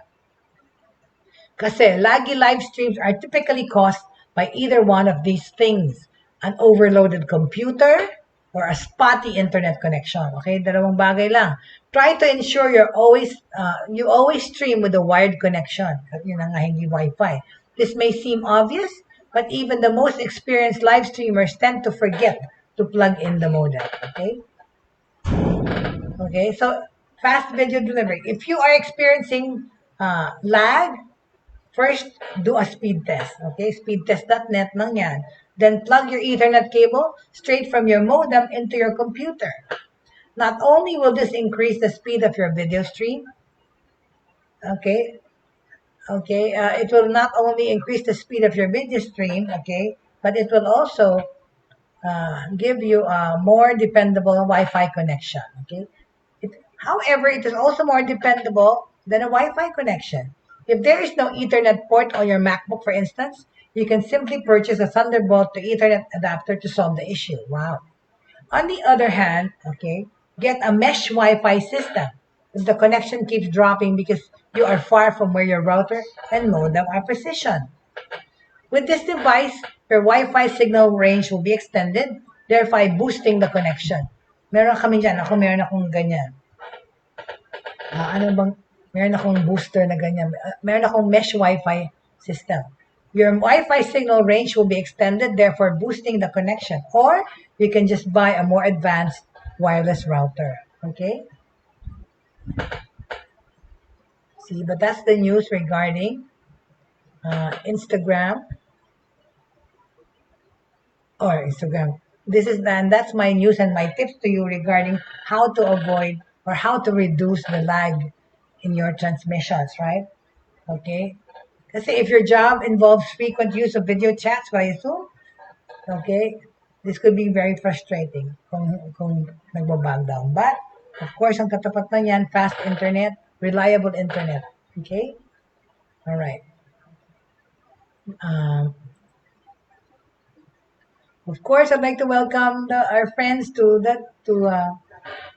Kasi laggy live streams are typically caused by either one of these things. An overloaded computer or a spotty internet connection. Okay? Dalawang bagay lang. Try to ensure you always stream with a wired connection. Yun ang hindi Wi-Fi. This may seem obvious, but even the most experienced live streamers tend to forget to plug in the modem. Okay? Okay, so fast video delivery. If you are experiencing lag, first do a speed test. Okay, speedtest.net lang yan. Then plug your Ethernet cable straight from your modem into your computer. Not only will this increase the speed of your video stream, it will not only increase the speed of your video stream, but it will also give you a more dependable Wi-Fi connection. Okay. However, it is also more dependable than a Wi-Fi connection. If there is no Ethernet port on your MacBook, for instance, you can simply purchase a Thunderbolt to Ethernet adapter to solve the issue. Wow. On the other hand, get a mesh Wi-Fi system. If the connection keeps dropping because you are far from where your router and modem are positioned. With this device, your Wi-Fi signal range will be extended, thereby boosting the connection. Meron kami dyan. Meron akong ganyan. Meron akong booster na ganyan. Meron akong mesh Wi-Fi system. Your Wi-Fi signal range will be extended, therefore boosting the connection. Or you can just buy a more advanced wireless router. Okay? See, but that's the news regarding Instagram. That's my news and my tips to you regarding how to avoid or how to reduce the lag in your transmissions, right? Okay? Kasi if your job involves frequent use of video chats via Zoom, this could be very frustrating kung nagbabag down. But, of course, ang katapat na yan, fast internet, reliable internet. Okay? All right. Of course, I'd like to welcome our friends to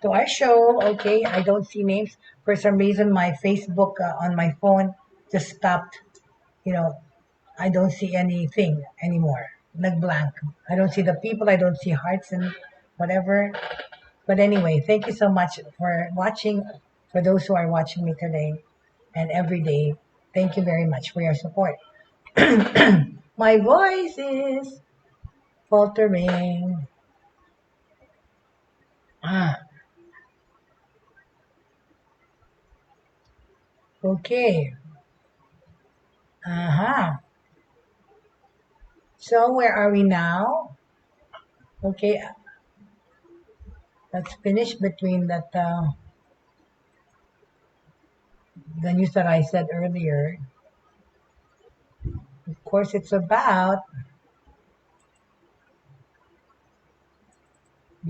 our show. Okay, I don't see names for some reason. My Facebook on my phone just stopped. You know, I don't see anything anymore. Like blank. I don't see the people. I don't see hearts and whatever. But anyway, thank you so much for watching. For those who are watching me today and every day, thank you very much for your support. My voice is faltering. Ah, okay. Uh-huh. So where are we now? Okay, let's finish between that the news that I said earlier. Of course, it's about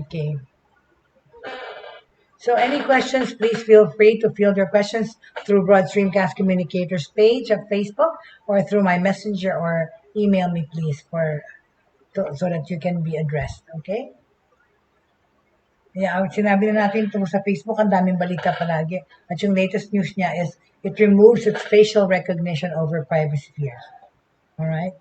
okay. So any questions, please feel free to field your questions through Broad Streamcast Communicators page of Facebook or through my messenger or email me please so that you can be addressed. Okay? Yeah, sinabi na natin tungkol sa Facebook, ang daming balita palagi. At yung latest news niya is it removes its facial recognition over privacy fears. Alright?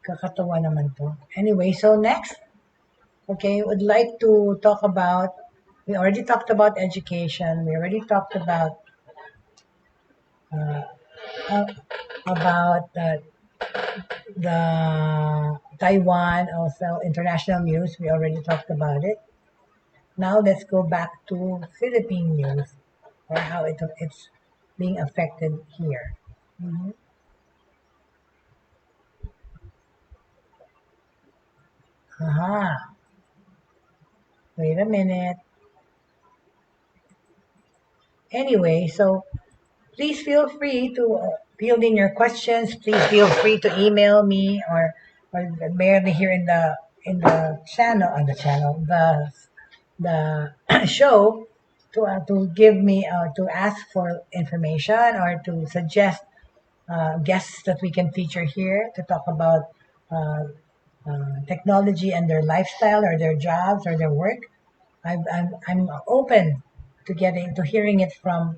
Kakatawa naman to. Anyway, so next, okay, would like to talk about, we already talked about education. We already talked uh, uh, about the Taiwan, also international news. We already talked about it. Now let's go back to Philippine news or how it's being affected here. Mhm. Aha, wait a minute. Anyway, so please feel free to field in your questions. Please feel free to email me or barely here in the channel on the show to give me to ask for information or to suggest guests that we can feature here to talk about uh, technology and their lifestyle or their jobs or their work. I'm open to getting to hearing it from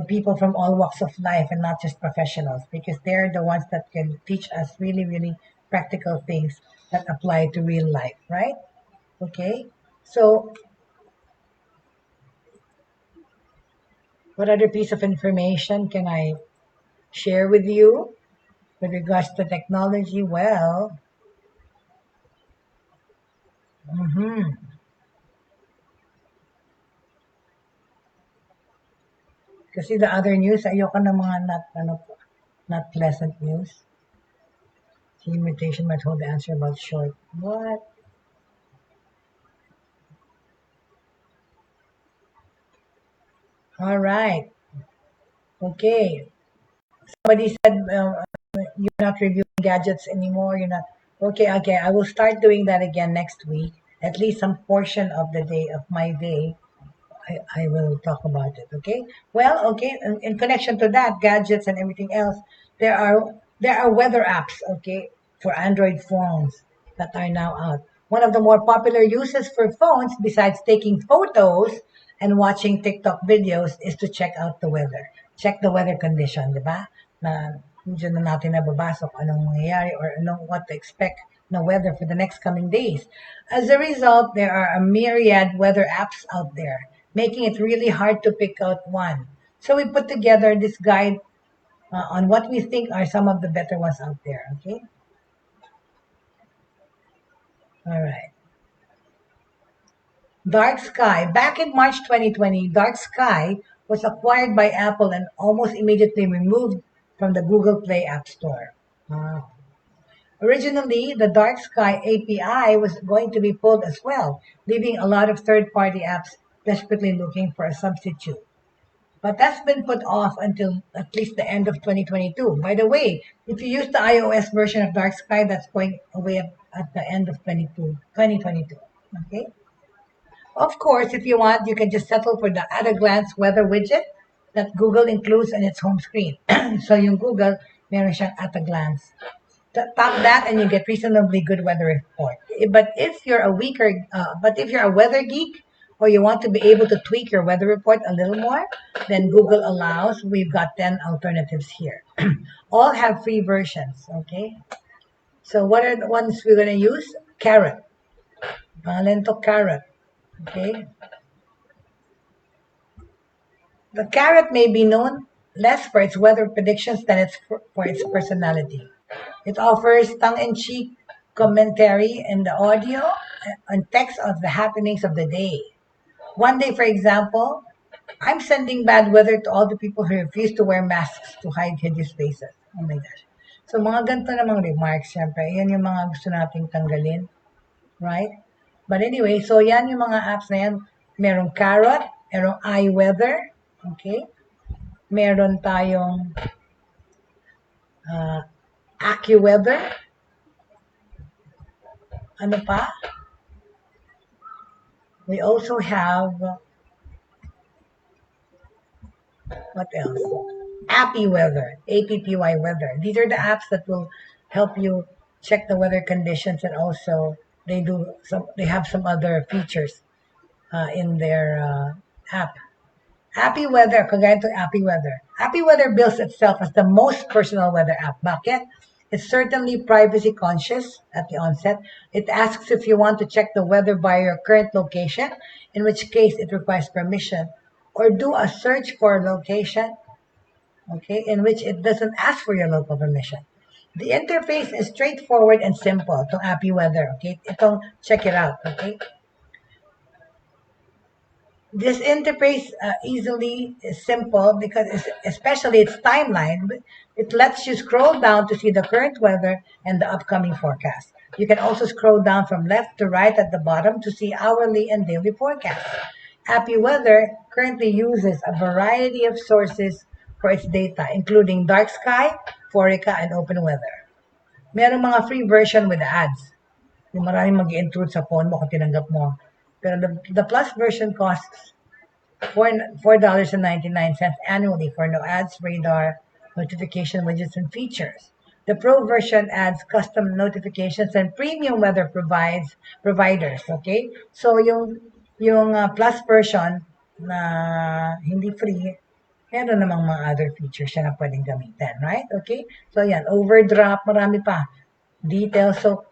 people from all walks of life and not just professionals because they're the ones that can teach us really really practical things that apply to real life, right? Okay, so what other piece of information can I share with you with regards to technology? Well, mhm, kasi the other news ayoko ng mga not pleasant news. The invitation might hold the answer about short what. All right, okay. Somebody said you're not reviewing gadgets anymore. You're not okay. Okay, I will start doing that again next week. At least some portion of the day of my day, I will talk about it. Okay. Well, okay. In connection to that, gadgets and everything else, there are weather apps. Okay, for Android phones that are now out. One of the more popular uses for phones, besides taking photos and watching TikTok videos, is to check out the weather. Check the weather condition, di ba? Na medyo na natin nababasa kung anong mangyayari or what to expect na weather for the next coming days. As a result, there are a myriad weather apps out there, making it really hard to pick out one. So we put together this guide on what we think are some of the better ones out there. Okay. All right. Dark Sky. Back in March 2020, Dark Sky was acquired by Apple and almost immediately removed from the Google Play App Store. Wow. Originally, the Dark Sky API was going to be pulled as well, leaving a lot of third-party apps desperately looking for a substitute. But that's been put off until at least the end of 2022. By the way, if you use the iOS version of Dark Sky, that's going away at the end of 2022. Okay? Of course, if you want, you can just settle for the at a glance weather widget that Google includes in its home screen. So yung Google, meron siyang at a glance. Tap that and you get reasonably good weather report. But if you're a weather geek, or you want to be able to tweak your weather report a little more, then Google allows. We've got 10 alternatives here. All have free versions, okay? So what are the ones we're going to use? Carrot. Pangalan to Carrot, okay? The Carrot may be known less for its weather predictions than for its personality. It offers tongue-in-cheek commentary in the audio and text of the happenings of the day. One day, for example, I'm sending bad weather to all the people who refuse to wear masks to hide hideous faces. Oh my gosh. So mga ganito namang remarks, syempre, yan yung mga gusto nating tanggalin. Right? But anyway, so yan yung mga apps na yan. Merong Carrot, merong iWeather, okay? Meron tayong AccuWeather. Ano pa? We also have, what else? Appy Weather, APPY Weather. These are the apps that will help you check the weather conditions, and also they have some other features in their app. Appy Weather, kagaya to Appy Weather. Appy Weather bills itself as the most personal weather app. Bakit? It's certainly privacy conscious at the onset. It asks if you want to check the weather by your current location, in which case it requires permission, or do a search for a location, okay, in which it doesn't ask for your local permission. The interface is straightforward and simple to Appy Weather, okay? Itong check it out, okay? This interface easily is simple because especially its timeline, it lets you scroll down to see the current weather and the upcoming forecast. You can also scroll down from left to right at the bottom to see hourly and daily forecasts. Appy Weather currently uses a variety of sources for its data, including Dark Sky, Foreca, and Open Weather. Merong mga free version with ads. Yung maraming mag-intrude sa phone mo kung tinanggap mo. Pero the plus version costs $4.99 annually for no ads, radar, notification widgets, and features. The pro version adds custom notifications and premium weather providers, okay? So yung plus version na hindi free, meron namang mga other features siya na pwedeng gamitin, right? Okay? So yan, overdraft, marami pa. Details. So,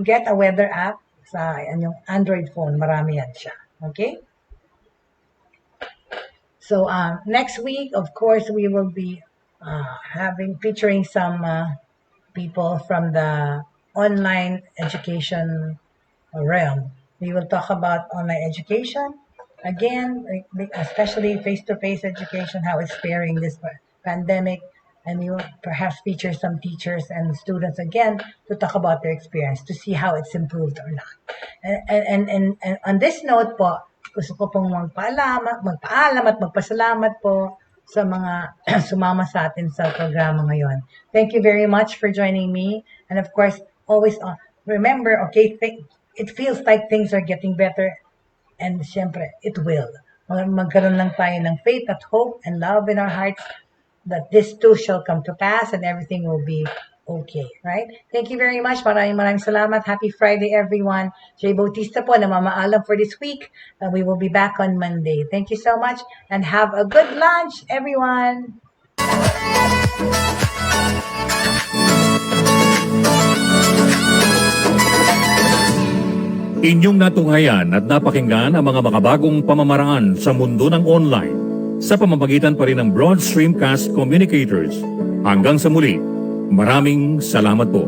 get a weather app sa yung Android phone, marami yan siya. Okay? So, next week, of course, we will be featuring some people from the online education realm. We will talk about online education, again, especially face-to-face education, how it's faring this pandemic, and we will perhaps feature some teachers and students again to talk about their experience, to see how it's improved or not. And on this note po, gusto ko pong magpaalam at magpasalamat po sa mga sumama sa atin sa programa ngayon. Thank you very much for joining me. And of course, always remember, okay, it feels like things are getting better. And siyempre, it will. Magkaroon lang tayo ng faith at hope and love in our hearts that this too shall come to pass and everything will be okay, right? Thank you very much. Maraming salamat. Happy Friday, everyone. Jaye Bautista po, namamaalam for this week. We will be back on Monday. Thank you so much and have a good lunch, everyone. Inyong natunghayan at napakinggan ang mga makabagong pamamaraan sa mundo ng online sa pamamagitan pa rin ng Broad Streamcast Communicators. Hanggang sa muli, maraming salamat po.